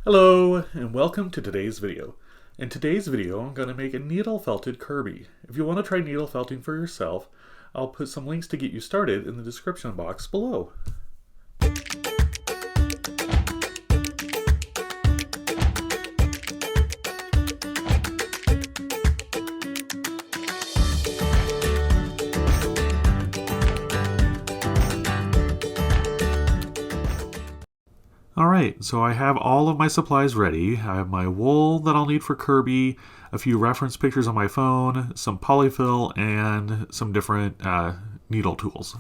Hello and welcome to today's video. In today's video I'm going to make a needle felted Kirby. If you want to try needle felting for yourself, I'll put some links to get you started in the description box below. Alright, so I have all of my supplies ready. I have my wool that I'll need for Kirby, a few reference pictures on my phone, some polyfill, and some different needle tools.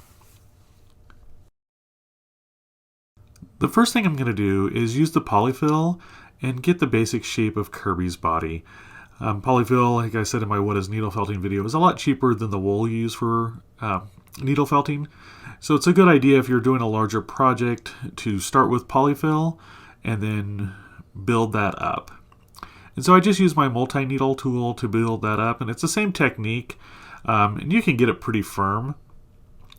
The first thing I'm going to do is use the polyfill and get the basic shape of Kirby's body. Polyfill, like I said in my What is Needle Felting video, is a lot cheaper than the wool you use for needle felting. So it's a good idea if you're doing a larger project to start with polyfill and then build that up. And so I just use my multi-needle tool to build that up, and it's the same technique, and you can get it pretty firm.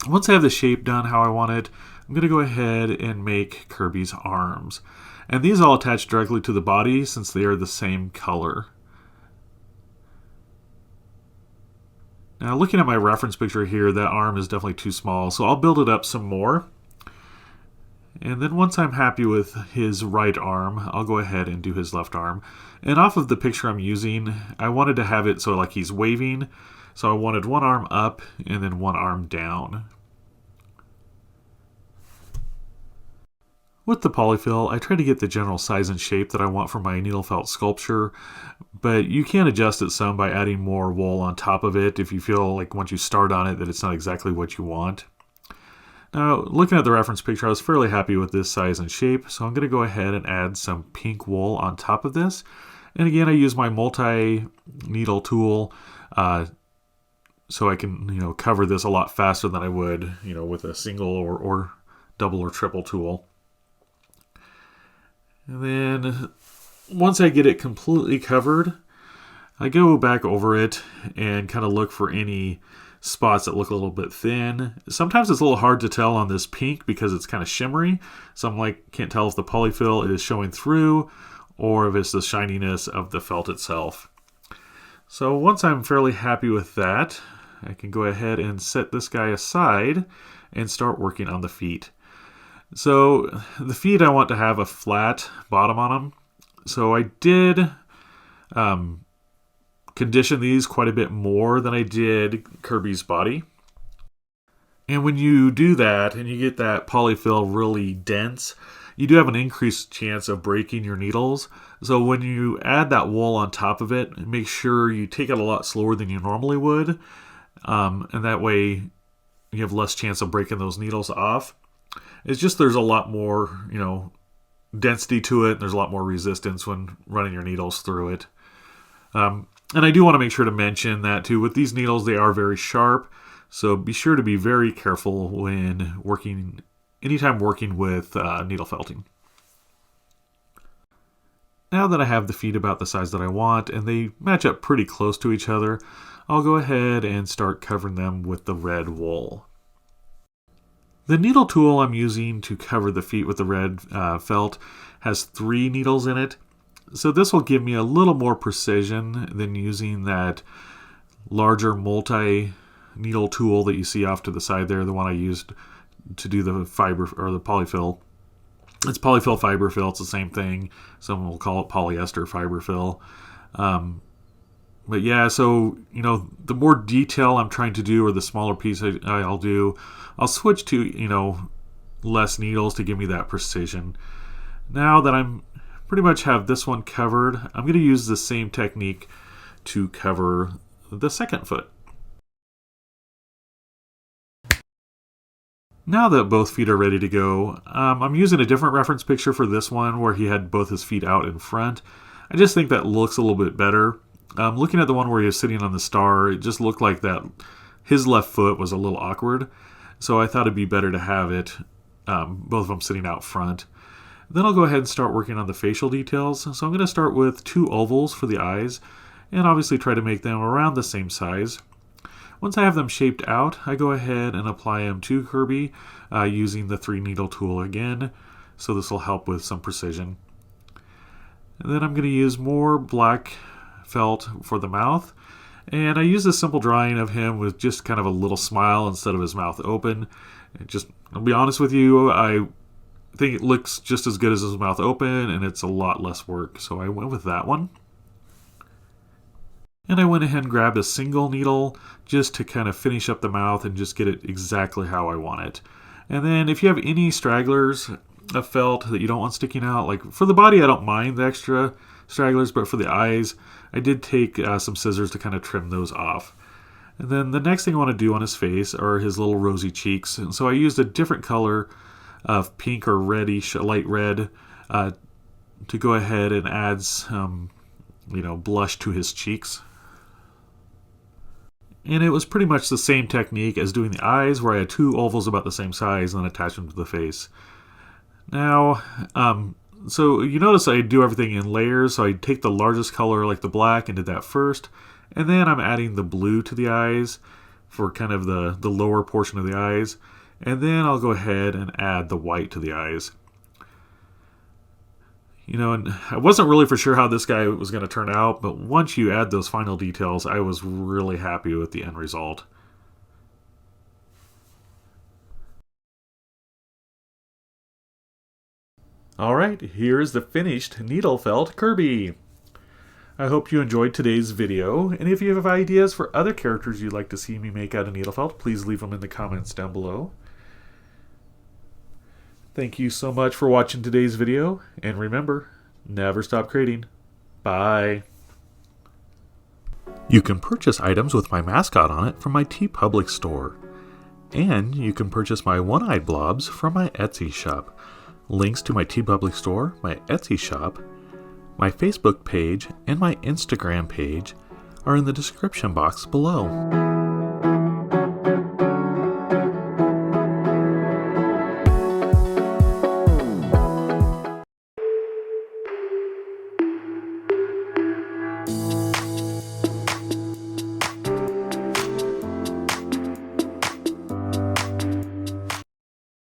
Once I have the shape done how I want it, I'm going to go ahead and make Kirby's arms. And these all attach directly to the body since they are the same color. Now looking at my reference picture here, that arm is definitely too small, so I'll build it up some more. And then once I'm happy with his right arm, I'll go ahead and do his left arm. And off of the picture I'm using, I wanted to have it so like he's waving, so I wanted one arm up and then one arm down. With the polyfill, I try to get the general size and shape that I want for my needle felt sculpture, but you can adjust it some by adding more wool on top of it if you feel like once you start on it that it's not exactly what you want. Now, looking at the reference picture, I was fairly happy with this size and shape, so I'm going to go ahead and add some pink wool on top of this. And again, I use my multi-needle tool so I can cover this a lot faster than I would with a single or double or triple tool. And then once I get it completely covered, I go back over it and kind of look for any spots that look a little bit thin. Sometimes it's a little hard to tell on this pink because it's kind of shimmery. So I'm like, can't tell if the polyfill is showing through or if it's the shininess of the felt itself. So once I'm fairly happy with that, I can go ahead and set this guy aside and start working on the feet. So the feet, I want to have a flat bottom on them. So I did condition these quite a bit more than I did Kirby's body. And when you do that and you get that polyfill really dense, you do have an increased chance of breaking your needles. So when you add that wool on top of it, make sure you take it a lot slower than you normally would. And that way you have less chance of breaking those needles off. It's just there's a lot more, density to it. And there's a lot more resistance when running your needles through it. And I do want to make sure to mention that too. With these needles, they are very sharp. So be sure to be very careful when anytime working with needle felting. Now that I have the feet about the size that I want and they match up pretty close to each other, I'll go ahead and start covering them with the red wool. The needle tool I'm using to cover the feet with the red felt has 3 needles in it. So this will give me a little more precision than using that larger multi-needle tool that you see off to the side there, the one I used to do the fiber or the polyfill. It's polyfill fiber fill, it's the same thing. Some will call it polyester fiber fill. But yeah, so, the more detail I'm trying to do or the smaller piece I'll do, I'll switch to, less needles to give me that precision. Now that I'm pretty much have this one covered, I'm going to use the same technique to cover the second foot. Now that both feet are ready to go, I'm using a different reference picture for this one where he had both his feet out in front. I just think that looks a little bit better. Looking at the one where he was sitting on the star, it just looked like that his left foot was a little awkward. So I thought it'd be better to have it, both of them sitting out front. Then I'll go ahead and start working on the facial details. So I'm going to start with 2 ovals for the eyes and obviously try to make them around the same size. Once I have them shaped out, I go ahead and apply them to Kirby using the 3 needle tool again. So this will help with some precision. And then I'm going to use more black felt for the mouth. And I use this simple drawing of him with just kind of a little smile instead of his mouth open. I'll be honest with you, I think it looks just as good as his mouth open, and it's a lot less work. So I went with that one. And I went ahead and grabbed a single needle just to kind of finish up the mouth and just get it exactly how I want it. And then if you have any stragglers of felt that you don't want sticking out, like for the body I don't mind the extra stragglers, but for the eyes I did take some scissors to kind of trim those off. And then the next thing I want to do on his face are his little rosy cheeks, and so I used a different color of pink or reddish, light red, to go ahead and add some blush to his cheeks. And it was pretty much the same technique as doing the eyes, where I had two ovals about the same size and then attach them to the face. Now, so you notice I do everything in layers, so I take the largest color like the black and did that first, and then I'm adding the blue to the eyes for kind of the lower portion of the eyes, and then I'll go ahead and add the white to the eyes. And I wasn't really for sure how this guy was going to turn out, but once you add those final details, I was really happy with the end result. Alright, here's the finished needle felt Kirby. I hope you enjoyed today's video, and if you have ideas for other characters you'd like to see me make out of needle felt, please leave them in the comments down below. Thank you so much for watching today's video, and remember, never stop creating. Bye. You can purchase items with my mascot on it from my TeePublic Store, and you can purchase my one-eyed blobs from my Etsy shop. Links to my TeePublic Store, my Etsy shop, my Facebook page, and my Instagram page are in the description box below.